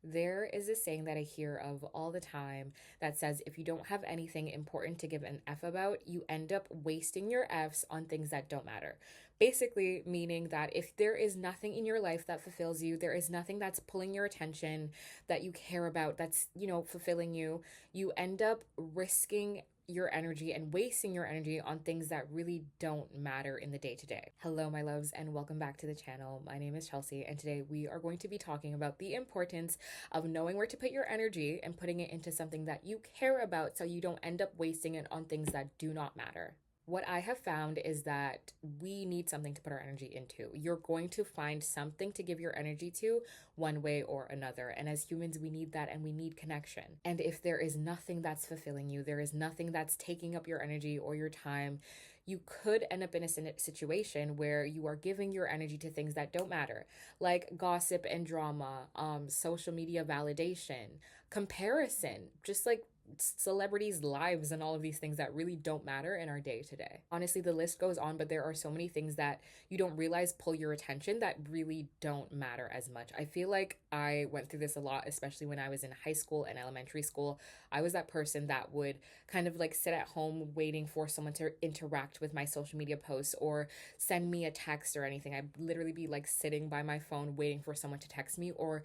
There is a saying that I hear of all the time that says if you don't have anything important to give an F about, you end up wasting your Fs on things that don't matter. Basically, meaning that if there is nothing in your life that fulfills you, there is nothing that's pulling your attention that you care about, that's, fulfilling you, you end up risking your energy and wasting your energy on things that really don't matter in the day to day. Hello, my loves, and welcome back to the channel. My name is Chelsea, and today we are going to be talking about the importance of knowing where to put your energy and putting it into something that you care about so you don't end up wasting it on things that do not matter. What I have found is that we need something to put our energy into. You're going to find something to give your energy to one way or another. And as humans, we need that and we need connection. And if there is nothing that's fulfilling you, there is nothing that's taking up your energy or your time, you could end up in a situation where you are giving your energy to things that don't matter, like gossip and drama, social media validation, comparison, just like celebrities' lives and all of these things that really don't matter in our day to day. Honestly, the list goes on, but there are so many things that you don't realize pull your attention that really don't matter as much. I feel like I went through this a lot, especially when I was in high school and elementary school. I was that person that would kind of like sit at home waiting for someone to interact with my social media posts or send me a text or anything. I'd literally be like sitting by my phone waiting for someone to text me or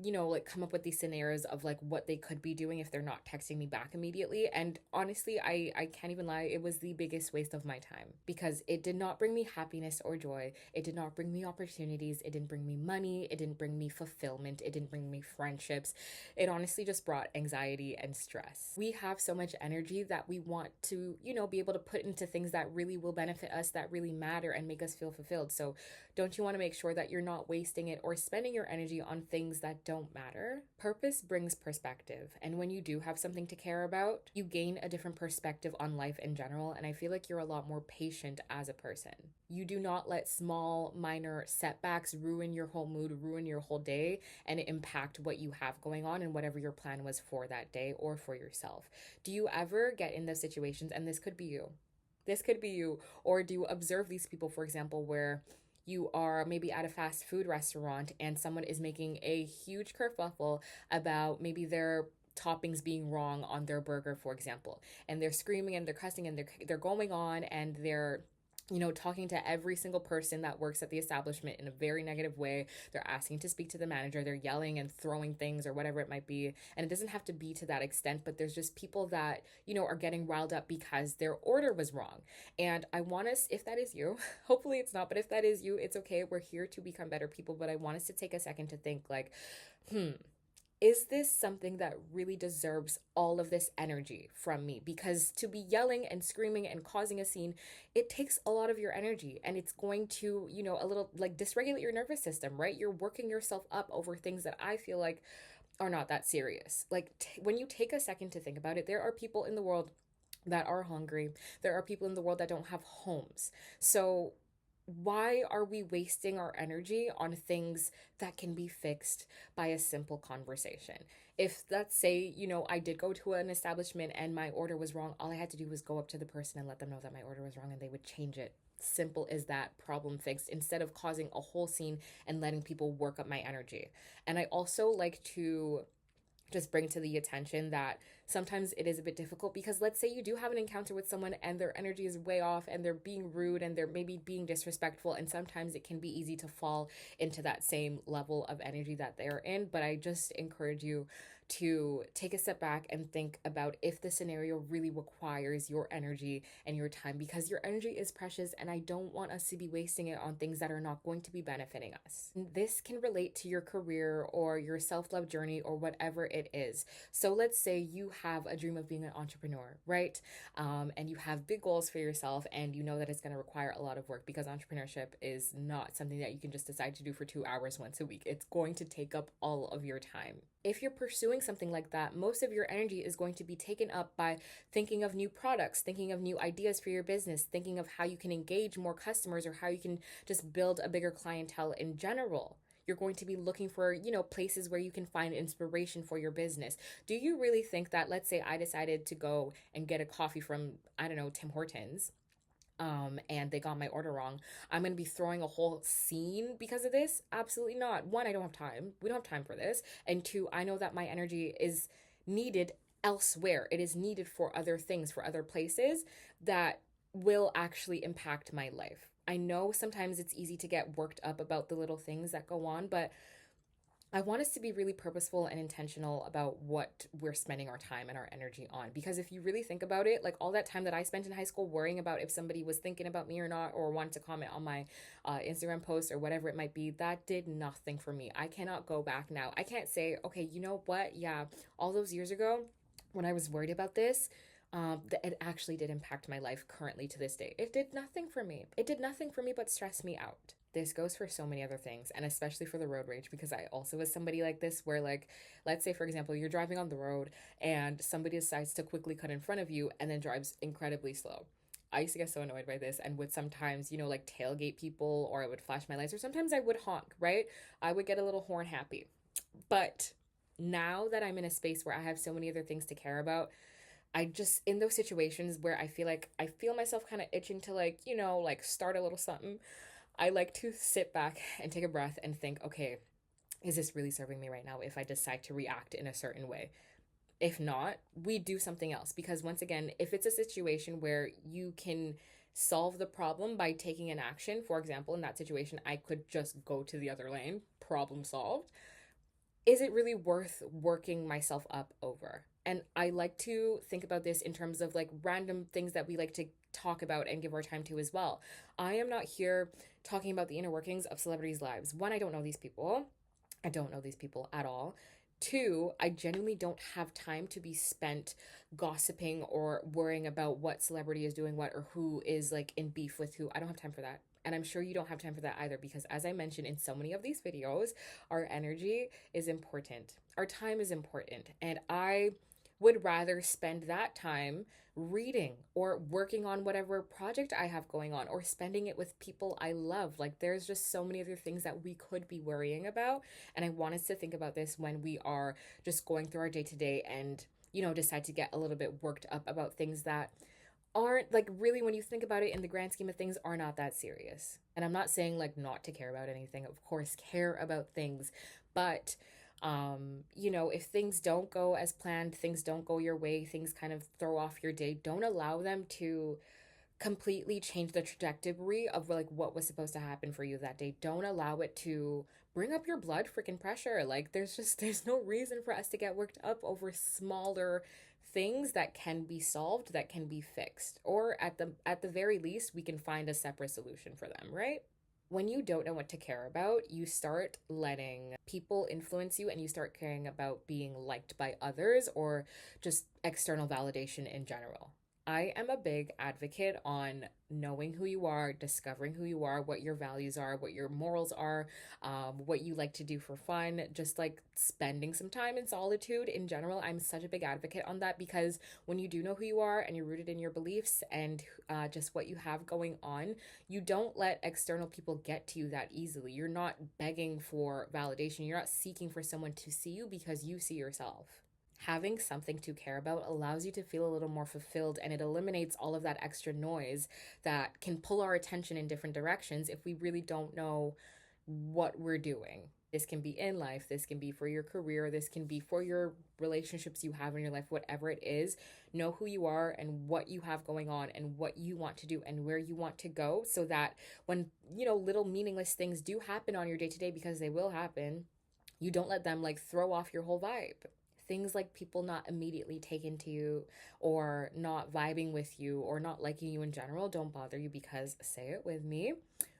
like come up with these scenarios of like what they could be doing if they're not texting me back immediately. And honestly, I can't even lie, it was the biggest waste of my time because it did not bring me happiness or joy. It did not bring me opportunities. It didn't bring me money. It didn't bring me fulfillment. It didn't bring me friendships. It honestly just brought anxiety and stress. We have so much energy that we want to, be able to put into things that really will benefit us, that really matter and make us feel fulfilled. So don't you want to make sure that you're not wasting it or spending your energy on things that don't matter? Purpose brings perspective. And when you do have something to care about, you gain a different perspective on life in general. And I feel like you're a lot more patient as a person. You do not let small, minor setbacks ruin your whole mood, ruin your whole day, and impact what you have going on and whatever your plan was for that day or for yourself. Do you ever get in those situations? And this could be you. This could be you. Or do you observe these people, for example, where you are maybe at a fast food restaurant and someone is making a huge kerfuffle about maybe their toppings being wrong on their burger, for example, and they're screaming and they're cussing and they're going on and they're talking to every single person that works at the establishment in a very negative way. They're asking to speak to the manager. They're yelling and throwing things or whatever it might be. And it doesn't have to be to that extent, but there's just people that, are getting riled up because their order was wrong. And I want us, if that is you, hopefully it's not, but if that is you, it's okay. We're here to become better people. But I want us to take a second to think like, is this something that really deserves all of this energy from me? Because to be yelling and screaming and causing a scene, it takes a lot of your energy and it's going to, a little like dysregulate your nervous system, right? You're working yourself up over things that I feel like are not that serious. Like when you take a second to think about it, there are people in the world that are hungry. There are people in the world that don't have homes. So why are we wasting our energy on things that can be fixed by a simple conversation? If let's say, I did go to an establishment and my order was wrong, all I had to do was go up to the person and let them know that my order was wrong and they would change it. Simple as that, problem fixed, instead of causing a whole scene and letting people work up my energy. And I also like to just bring to the attention that sometimes it is a bit difficult because let's say you do have an encounter with someone and their energy is way off and they're being rude and they're maybe being disrespectful, and sometimes it can be easy to fall into that same level of energy that they're in. But I just encourage you to take a step back and think about if the scenario really requires your energy and your time, because your energy is precious and I don't want us to be wasting it on things that are not going to be benefiting us. This can relate to your career or your self-love journey or whatever it is. So let's say you have a dream of being an entrepreneur, right? And you have big goals for yourself and you know that it's going to require a lot of work because entrepreneurship is not something that you can just decide to do for 2 hours once a week. It's going to take up all of your time. If you're pursuing something like that, most of your energy is going to be taken up by thinking of new products, thinking of new ideas for your business, thinking of how you can engage more customers or how you can just build a bigger clientele in general. You're going to be looking for, places where you can find inspiration for your business. Do you really think that, let's say I decided to go and get a coffee from, I don't know, Tim Hortons, and they got my order wrong, I'm going to be throwing a whole scene because of this? Absolutely not. One, I don't have time. We don't have time for this. And two, I know that my energy is needed elsewhere. It is needed for other things, for other places that will actually impact my life. I know sometimes it's easy to get worked up about the little things that go on, but I want us to be really purposeful and intentional about what we're spending our time and our energy on. Because if you really think about it, like all that time that I spent in high school worrying about if somebody was thinking about me or not, or wanted to comment on my Instagram post or whatever it might be, that did nothing for me. I cannot go back now. I can't say, okay, you know what? Yeah, all those years ago when I was worried about this, it actually did impact my life currently to this day. It did nothing for me. It did nothing for me but stress me out. This goes for so many other things, and especially for the road rage, because I also was somebody like this where, like, let's say for example you're driving on the road and somebody decides to quickly cut in front of you and then drives incredibly slow. I used to get so annoyed by this and would sometimes, like, tailgate people, or I would flash my lights, or sometimes I would honk, right? I would get a little horn happy. But now that I'm in a space where I have so many other things to care about, I just, in those situations where I feel like I feel myself kind of itching to, like, like start a little something, I like to sit back and take a breath and think, okay, is this really serving me right now if I decide to react in a certain way? If not, we do something else. Because once again, if it's a situation where you can solve the problem by taking an action, for example, in that situation, I could just go to the other lane, problem solved. Is it really worth working myself up over? And I like to think about this in terms of like random things that we like to talk about and give our time to as well. I am not here talking about the inner workings of celebrities' lives. One, I don't know these people. I don't know these people at all. Two, I genuinely don't have time to be spent gossiping or worrying about what celebrity is doing what or who is like in beef with who. I don't have time for that. And I'm sure you don't have time for that either, because as I mentioned in so many of these videos, our energy is important. Our time is important. And I would rather spend that time reading or working on whatever project I have going on, or spending it with people I love. Like, there's just so many other things that we could be worrying about. And I want us to think about this when we are just going through our day to day and, decide to get a little bit worked up about things that aren't, like, really, when you think about it in the grand scheme of things, are not that serious. And I'm not saying like not to care about anything. Of course, care about things, but if things don't go as planned, things don't go your way, things kind of throw off your day, don't allow them to completely change the trajectory of like what was supposed to happen for you that day. Don't allow it to bring up your blood freaking pressure. Like, there's no reason for us to get worked up over smaller things that can be solved, that can be fixed, or at the very least we can find a separate solution for them, right? When you don't know what to care about, you start letting people influence you, and you start caring about being liked by others or just external validation in general. I am a big advocate on knowing who you are, discovering who you are, what your values are, what your morals are, what you like to do for fun, just like spending some time in solitude in general. I'm such a big advocate on that, because when you do know who you are and you're rooted in your beliefs and just what you have going on, you don't let external people get to you that easily. You're not begging for validation. You're not seeking for someone to see you, because you see yourself. Having something to care about allows you to feel a little more fulfilled, and it eliminates all of that extra noise that can pull our attention in different directions if we really don't know what we're doing. This can be in life, this can be for your career, this can be for your relationships you have in your life, whatever it is. Know who you are and what you have going on and what you want to do and where you want to go, so that when, little meaningless things do happen on your day to day, because they will happen, you don't let them like throw off your whole vibe. Things like people not immediately taking to you, or not vibing with you, or not liking you in general, don't bother you, because, say it with me,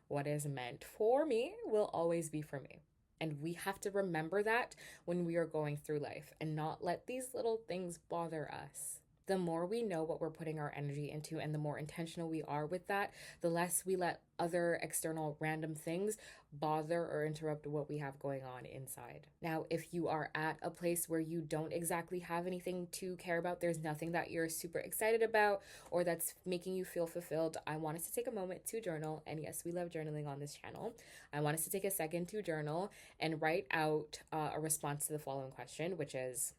what is meant for me will always be for me. And we have to remember that when we are going through life, and not let these little things bother us. The more we know what we're putting our energy into, and the more intentional we are with that, the less we let other external random things bother or interrupt what we have going on inside. Now, if you are at a place where you don't exactly have anything to care about, there's nothing that you're super excited about or that's making you feel fulfilled, I want us to take a moment to journal. And yes, we love journaling on this channel. I want us to take a second to journal and write out a response to the following question, which is,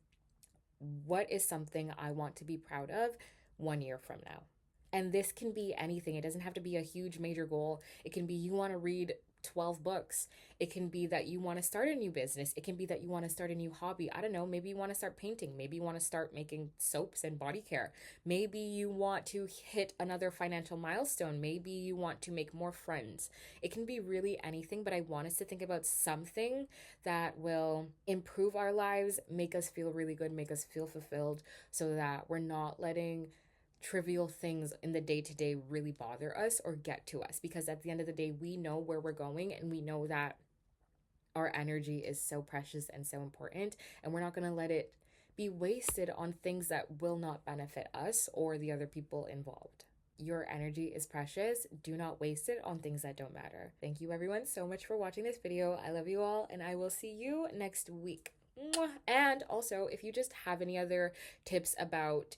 what is something I want to be proud of 1 year from now? And this can be anything. It doesn't have to be a huge major goal. It can be you want to read 12 books. It can be that you want to start a new business. It can be that you want to start a new hobby. I don't know. Maybe you want to start painting. Maybe you want to start making soaps and body care. Maybe you want to hit another financial milestone. Maybe you want to make more friends. It can be really anything, but I want us to think about something that will improve our lives, make us feel really good, make us feel fulfilled, so that we're not letting trivial things in the day to day really bother us or get to us, because at the end of the day we know where we're going, and we know that our energy is so precious and so important, and we're not going to let it be wasted on things that will not benefit us or the other people involved. Your energy is precious. Do not waste it on things that don't matter. Thank you everyone so much for watching this video. I love you all, and I will see you next week. And also, if you just have any other tips about,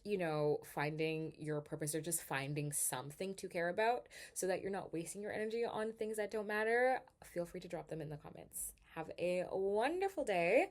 finding your purpose or just finding something to care about so that you're not wasting your energy on things that don't matter, feel free to drop them in the comments. Have a wonderful day.